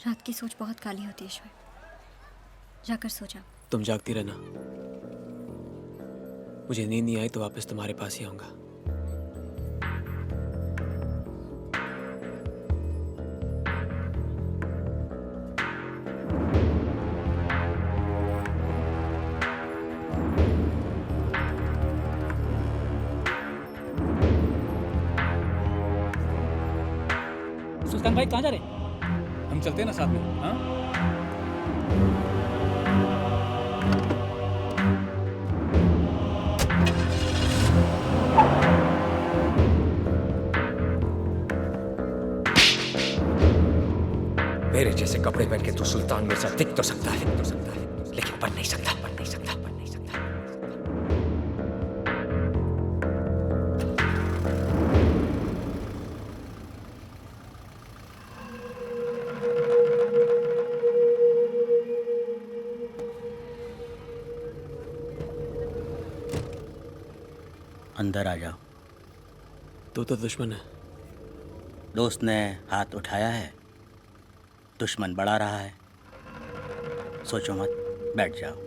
रात की सोच बहुत काली होती है ईश्वर, जाकर सो जाओ। तुम जागती रहना, मुझे नींद नहीं आई तो वापस तुम्हारे पास ही आऊंगा। सुल्तान भाई कहाँ जा रहे? हम चलते हैं ना साथ में। हाँ मेरे जैसे कपड़े पहन के तू सुल्तान मिर्जा दिख तो सकता है, लेकिन बन नहीं सकता। अंदर आ जाओ। तो दुश्मन है। दोस्त ने हाथ उठाया है, दुश्मन बढ़ा रहा है। सोचो मत, बैठ जाओ।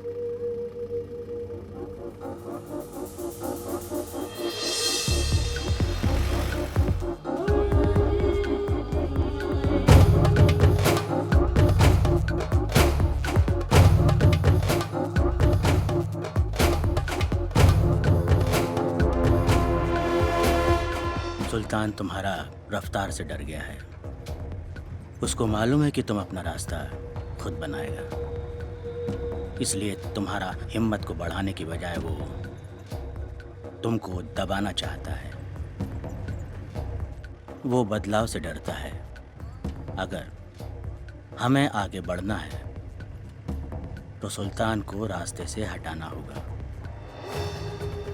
सुल्तान तुम्हारा रफ्तार से डर गया है। उसको मालूम है कि तुम अपना रास्ता खुद बनाएगा, इसलिए तुम्हारा हिम्मत को बढ़ाने की बजाय वो तुमको दबाना चाहता है। वो बदलाव से डरता है। अगर हमें आगे बढ़ना है तो सुल्तान को रास्ते से हटाना होगा।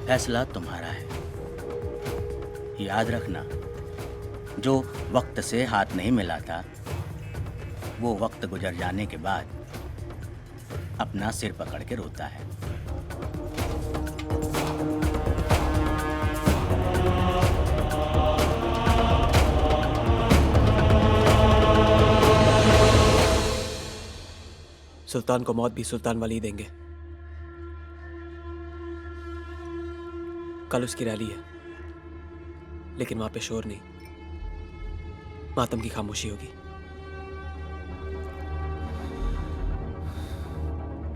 फैसला तुम्हारा है। याद रखना, जो वक्त से हाथ नहीं मिलाता वो वक्त गुजर जाने के बाद अपना सिर पकड़ के रोता है। सुल्तान को मौत भी सुल्तान वाली ही देंगे। कल उसकी रैली है, लेकिन वहां पे शोर नहीं, मातम की खामोशी होगी।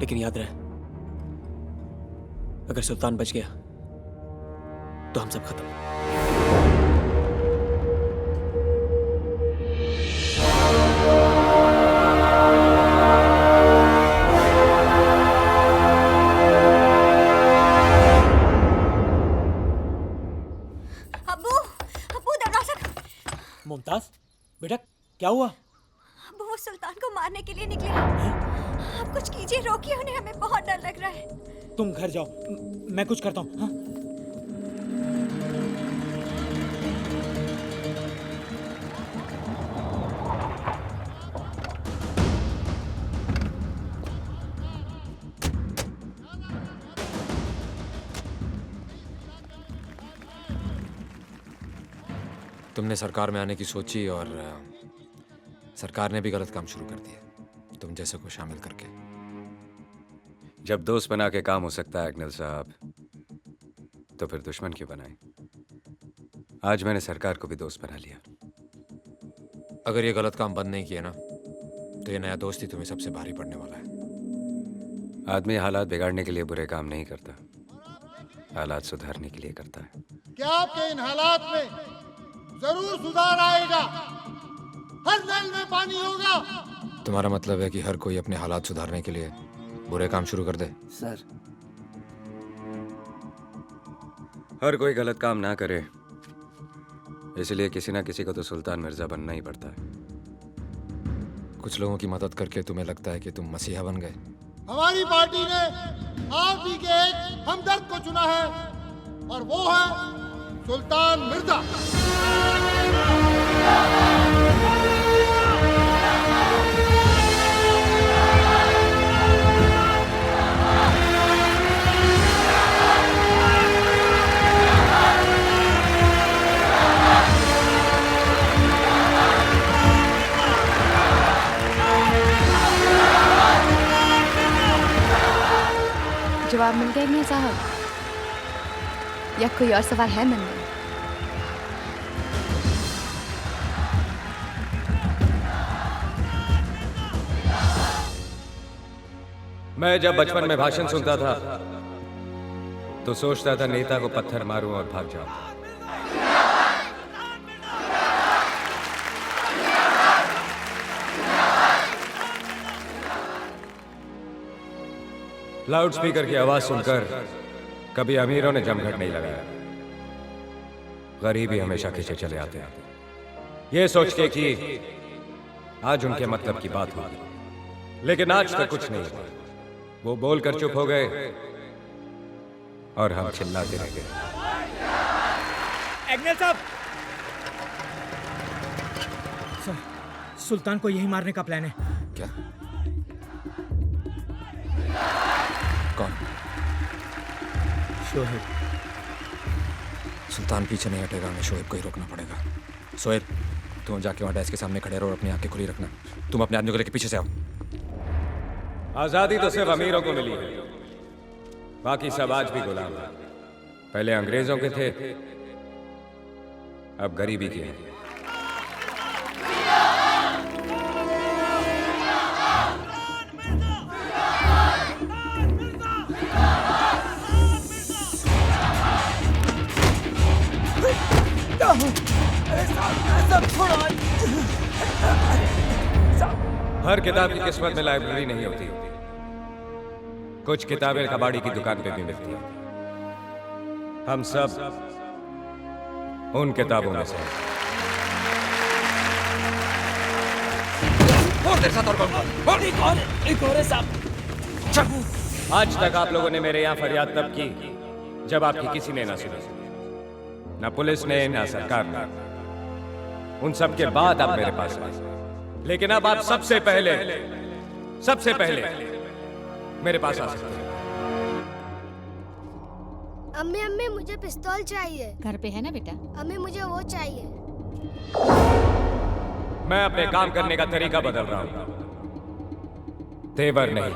लेकिन याद रहे, अगर सुल्तान बच गया तो हम सब खत्म। मुमताज बेटा, क्या हुआ? अब्बू वो सुल्तान को मारने के लिए निकले हैं। आप कुछ कीजिए, रोकिए उन्हें, हमें बहुत डर लग रहा है। तुम घर जाओ, मैं कुछ करता हूँ। हाँ? तुमने सरकार में आने की सोची और सरकार ने भी गलत काम शुरू कर दिया, तुम जैसे को शामिल करके। जब दोस्त बना के काम हो सकता है अकनल साहब, तो फिर दुश्मन क्यों बनाए? आज मैंने सरकार को भी दोस्त बना लिया। अगर ये गलत काम बंद नहीं किए ना, तो ये नया दोस्त ही तुम्हें सबसे भारी पड़ने वाला है। आदमी हालात बिगाड़ने के लिए बुरे काम नहीं करता, हालात सुधारने के लिए करता है। क्या आपके इन हालात में जरूर सुधार आएगा? हर नल में पानी होगा। तुम्हारा मतलब है कि हर कोई अपने हालात सुधारने के लिए बुरे काम शुरू कर दे? सर, हर कोई गलत काम ना करे, इसलिए किसी ना किसी को तो सुल्तान मिर्जा बनना ही पड़ता है। कुछ लोगों की मदद करके तुम्हें लगता है कि तुम मसीहा बन गए? हमारी पार्टी ने आप ही के एक हमदर्द को चुना है, और वो है सुल्तान मिर्जा। साहब या कोई और सवाल है मन में? मैं जब बचपन में भाषण सुनता था तो सोचता था नेता को पत्थर मारूं और भाग जाऊं। लाउड स्पीकर की आवाज सुनकर कभी अमीरों ने जमघट नहीं लगाया, गरीब ही हमेशा खींचे चले आते हैं, ये सोच के कि आज उनके मतलब की बात होगी। लेकिन आज तक कुछ नहीं हुआ। वो बोलकर चुप हो गए और हम चिल्लाते रह गए। एग्नेल साहब, सर, सुल्तान को यही मारने का प्लान है। क्या? कौन? शोहेब। सुल्तान पीछे नहीं हटेगा, हमें शोएब को ही रोकना पड़ेगा। शोएब, तुम जाके वहां डेस्क के सामने खड़े रहो और अपनी आंखें खुली रखना। तुम अपने आदमी को लेकर पीछे से आओ। आजादी तो सिर्फ अमीरों को मिली है, बाकी सब आज भी गुलाम हैं। पहले अंग्रेजों के थे, अब गरीबी के हैं। हर किताब की किस्मत में लाइब्रेरी नहीं होती, कुछ किताबें कबाड़ी की दुकान पे भी मिलती हैं। हम सब उन किताबों में से हैं। एक और है साहब। आज तक आप लोगों ने मेरे यहाँ फरियाद तब की जब आपकी किसी ने ना सुनी, ना पुलिस ने ना सरकार ने। उन सब के बाद आप मेरे पास आए, लेकिन अब आप सबसे पहले मेरे पास आ सकते हैं। अम्मी अम्मी मुझे पिस्तौल चाहिए। घर पे है ना बेटा? अम्मी मुझे वो चाहिए। मैं अपने काम करने का तरीका बदल रहा हूं, तेवर नहीं।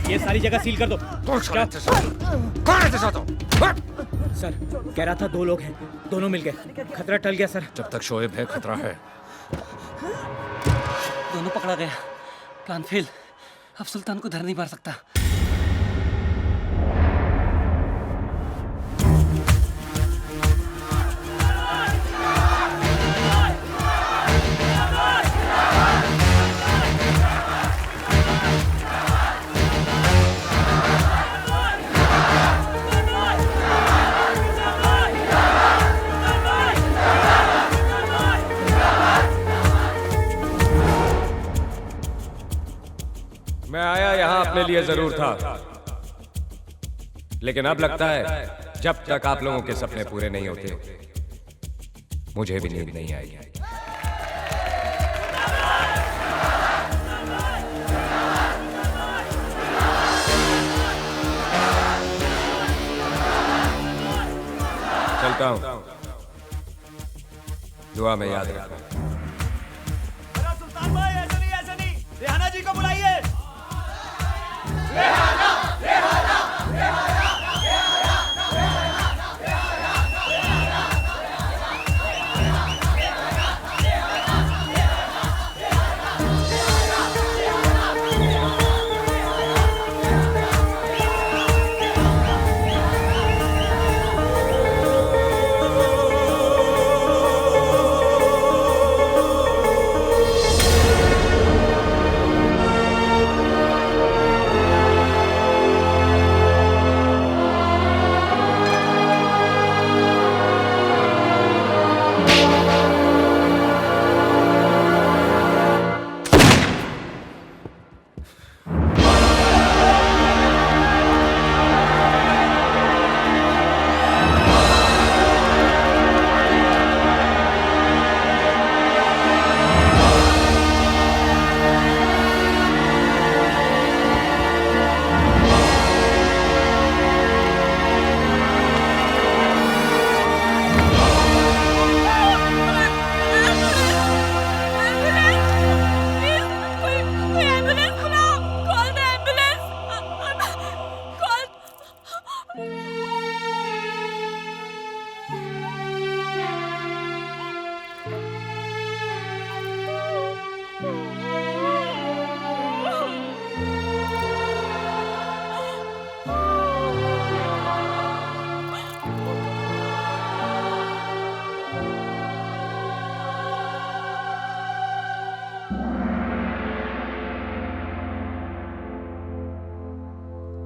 ये सारी जगह सील कर दो। सर, कह रहा था 2 लोग हैं, दोनों मिल गए। खतरा टल गया सर। जब तक शोएब है खतरा है। दोनों पकड़ा गया, प्लान फेल। अब सुल्तान को धर नहीं मार सकता। मैं आया यहाँ अपने लिए जरूर था, लेकिन अब लगता है जब तक आप लोगों के सपने पूरे नहीं होते, मुझे भी नींद नहीं आएगी। चलता हूं, दुआ में याद रखना। सुल्तान भाई, ऐसा नहीं, रेहाना जी को बुलाइए।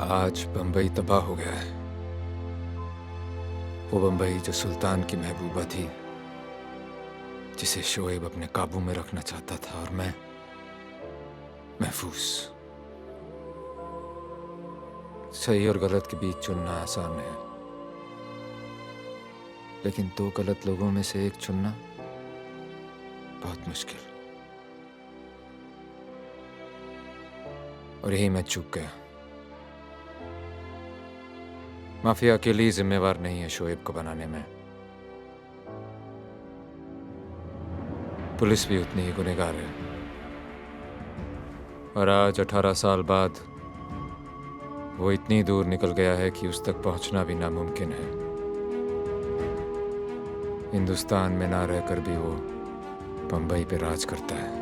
आज बंबई तबाह हो गया है। वो बंबई जो सुल्तान की महबूबा थी, जिसे शोएब अपने काबू में रखना चाहता था, और मैं महफूज। सही और गलत के बीच चुनना आसान है, लेकिन दो गलत लोगों में से एक चुनना बहुत मुश्किल। और यही मैं चूक गया। माफिया अकेली जिम्मेवार नहीं है शोएब को बनाने में, पुलिस भी उतनी ही गुनहगार है। और आज 18 साल बाद वो इतनी दूर निकल गया है कि उस तक पहुंचना भी नामुमकिन है। हिंदुस्तान में ना रहकर भी वो बंबई पे राज करता है।